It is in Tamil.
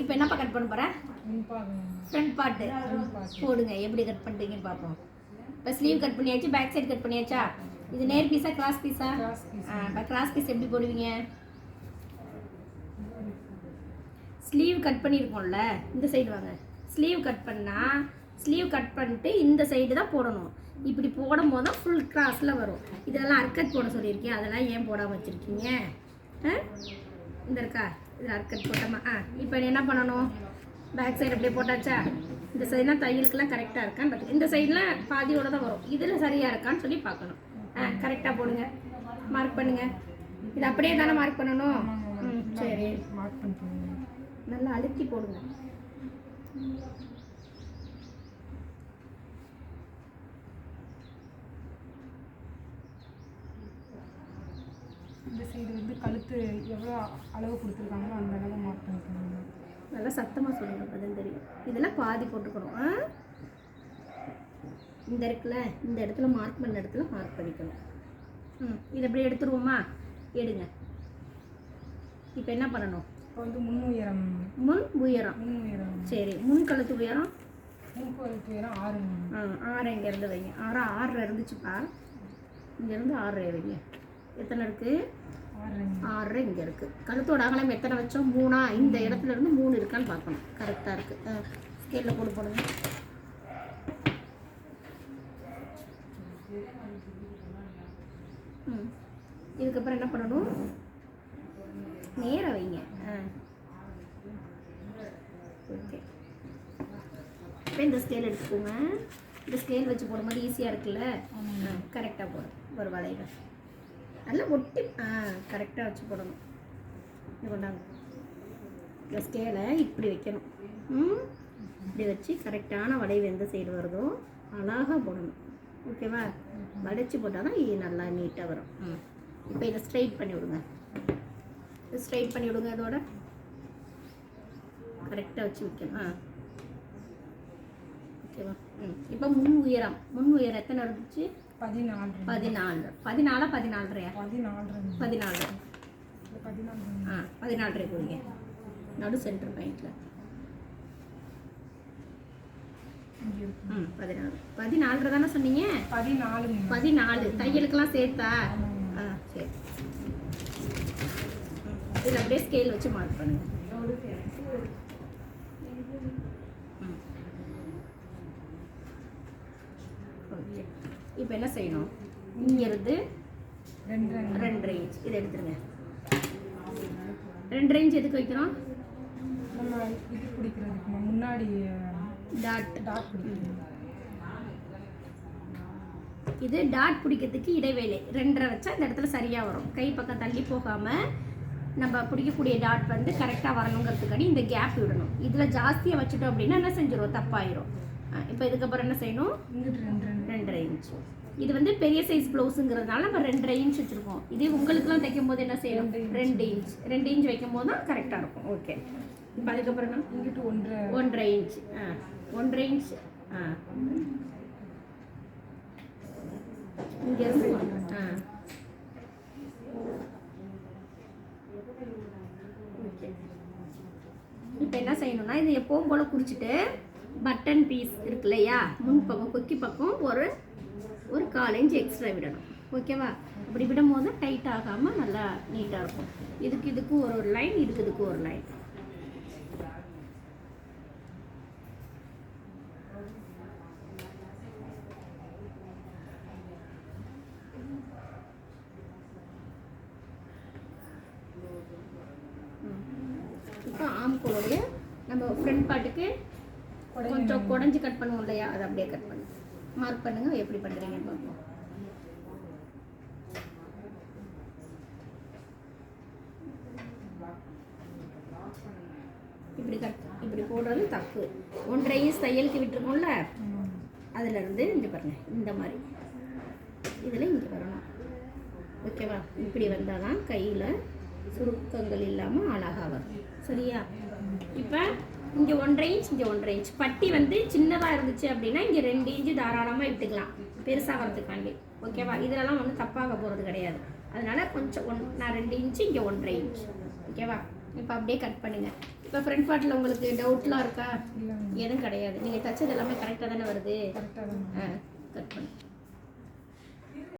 இப்போ என்னப்பா கட் பண்ண போகிறேன்? ஃப்ரண்ட் பார்ட்டு போடுங்க. எப்படி கட் பண்ணுறீங்கன்னு பார்ப்போம். இப்போ ஸ்லீவ் கட் பண்ணியாச்சு, பேக் சைடு கட் பண்ணியாச்சா? இது நேர் பீஸா கிராஸ் பீஸா? இப்போ கிராஸ் பீஸ் எப்படி போடுவீங்க? ஸ்லீவ் கட் பண்ணியிருக்கோம்ல, இந்த சைடு வாங்க. ஸ்லீவ் கட் பண்ணால் ஸ்லீவ் கட் பண்ணிட்டு இந்த சைடு தான் போடணும். இப்படி போடும் போது தான் ஃபுல் கிராஸில் வரும். இதெல்லாம் அர்க்கட் போட சொல்லியிருக்கேன், அதெல்லாம் ஏன் போடாமல் வச்சுருக்கீங்க? இந்த இருக்கா, இதில் அர்க்கட் போட்டோமா? இப்போ என்ன பண்ணணும்? பேக் சைடு அப்படியே போட்டாச்சா? இந்த சைடுலாம் தையலுக்குலாம் கரெக்டாக இருக்கான்னு பார்த்து, இந்த சைடில் பாதியோட தான் வரும். இதில் சரியாக இருக்கான்னு சொல்லி பார்க்கணும். கரெக்டாக போடுங்க, மார்க் பண்ணுங்கள். இது அப்படியே தானே மார்க் பண்ணணும்? சரி, மார்க் பண்ணிக்கோங்க. நல்லா அழுத்தி போடுங்க. இந்த சைடு வந்து கழுத்து எவ்வளோ அளவு கொடுத்துருக்காங்களோ அந்த அளவு மார்க் பண்ணிக்கோங்க. நல்லா சத்தமாக சொல்லுங்கள், அப்பதான் தெரியும். இதெல்லாம் பாதி போட்டுக்கணும். இந்த இருக்குல்ல, இந்த இடத்துல மார்க் பண்ண இடத்துல மார்க் பண்ணிக்கணும். இதை எப்படி எடுத்துருவோமா? எடுங்க. இப்போ என்ன பண்ணணும்? இப்போ வந்து முன் உயரம். சரி, முன் கழுத்து உயரம். முன் கழுத்து உயரம் 6. 6 இங்கேருந்து வைங்க. 6 இருந்துச்சுப்பா, இங்கேருந்து 6 வைங்க. எத்தனை இருக்குது? 6 இங்கே இருக்குது. கழுத்தோட அகலம் எத்தனை வச்சோம்? 3. இந்த இடத்துல இருந்து 3 இருக்கான்னு பார்க்கணும். கரெக்டாக இருக்குது. ஸ்கேலில் போடுங்க. இதுக்கப்புறம் என்ன பண்ணணும்? நேராக வைங்க. ஓகே, இப்போ இந்த ஸ்கேல் எடுத்துக்கோங்க. இந்த ஸ்கேல் வச்சு போடும்போது ஈஸியாக இருக்குல்ல? கரெக்டாக போடும். ஒரு வளைவை நல்லா ஒட்டி கரெக்டாக வச்சு போடணும். இது கொண்டாங்க. இந்த ஸ்கேலை இப்படி வைக்கணும். இப்படி வச்சு கரெக்டான வளைவு எந்த சைடு வருதோ அழகாக போடணும். ஓகேவா? வளைச்சி போட்டால் தான் இது நல்லா நீட்டாக வரும். இப்போ இதை ஸ்ட்ரைட் பண்ணி விடுங்க. ஸ்ட்ரைட் பண்ணி விடுங்க. அதோட கரெக்டாக வச்சு வைக்கணும். ஓகேவா? இப்போ முன் உயரம் எத்தனை இருந்துச்சு? 14. 14. 14 14 14 போடுங்க. நடு சென்டர் பாயிண்டில் 14 தானே சொன்னீங்க? 14 தையலுக்கெல்லாம் சேர்த்தா? சரி, இதில் அப்படியே ஸ்கேல் வச்சு மார்க் பண்ணுங்க. ஓகே, இப்போ என்ன செய்யணும்? இங்கேருந்து 2.5 இன்ச் இதை எடுத்துருங்க. 2.5 இன்ச் எதுக்கு வைக்கிறோம்? நம்ம இது பிடிக்கிறதுக்கு முன்னாடி டாட் இது டாட் பிடிக்கிறதுக்கு இடைவேளை 2.5 வச்சா இந்த இடத்துல சரியாக வரும். கை பக்கம் தள்ளி போகாமல் நம்ம பிடிக்கக்கூடிய டாட் வந்து கரெக்டாக வரணுங்கிறதுக்காண்டி இந்த கேப் விடணும். இதில் ஜாஸ்தியாக வச்சுட்டோம் அப்படின்னா என்ன செஞ்சிடும்? தப்பாயிரும். இப்போ இதுக்கப்புறம் என்ன செய்யணும்? 2.5 இன்ச். இது வந்து பெரிய சைஸ் ப்ளவுஸுங்கிறதுனால நம்ம 2.5 இன்ச் வச்சுருக்கோம். இதே உங்களுக்குலாம் தைக்கும் போது என்ன செய்யணும்? 2 இன்ச் வைக்கும் போது தான் கரெக்டாக இருக்கும். ஓகே, இப்போ அதுக்கப்புறம் என்ன? இங்கிட்டு 1.5 இன்ச். 1.5 இன்ச். இங்கேருந்து ஓகே. இப்போ என்ன செய்யணும்னா, இது எப்பவும் போல் குறிச்சிட்டு பட்டன் பீஸ் இருக்கு இல்லையா, முன்பக்கம் கொக்கி பக்கம் ஒரு 1/4 இன்ச் எக்ஸ்ட்ரா விடணும். ஓகேவா? அப்படி விடும் போது டைட் ஆகாமல் நல்லா நீட்டாக இருக்கும். இதுக்கு ஒரு லைன், இதுக்கு ஒரு லைன். இப்போ ஆம்கோலுடைய நம்ம ஃப்ரண்ட் பார்ட்டுக்கு கொஞ்சம் குடஞ்சி கட் பண்ணுவோம் இல்லையா, அதை அப்படியே கட் பண்ணு. மார்க் பண்ணுங்க, எப்படி பண்ணுறீங்கன்னு பார்ப்போம். இப்படி போடுறது தப்பு. 1.5 இன்ச் தையலுக்கு விட்டுருக்கோம்ல, அதுலேருந்து இங்கே பாருங்க, இந்த மாதிரி இதில் இங்கே வரணும். ஓகேவா? இப்படி வந்தால் தான் கையில் சுருக்கங்கள் இல்லாமல் அழகாக வரும். சரியா? இப்போ இங்கே 1.5 இன்ச், இங்கே 1.5 இன்ச். பட்டி வந்து சின்னதாக இருந்துச்சு அப்படின்னா இங்கே 2 இன்ச்சு தாராளமாக விட்டுக்கலாம், பெருசாக வரதுக்காண்டி. ஓகேவா? இதெல்லாம் வந்து தப்பாக போகிறது கிடையாது. அதனால் கொஞ்சம் நான் 2 இன்ச்சு, இங்கே 1.5 இன்ச். ஓகேவா? இப்போ அப்படியே கட் பண்ணுங்கள். இப்போ ஃப்ரண்ட் பார்ட்டில் உங்களுக்கு டவுட்லாம் இருக்கா? இல்லைங்க எதுவும் கிடையாது. நீங்கள் தச்சது எல்லாமே கரெக்டாக தானே வருது? கரெக்டாக தான் ஆ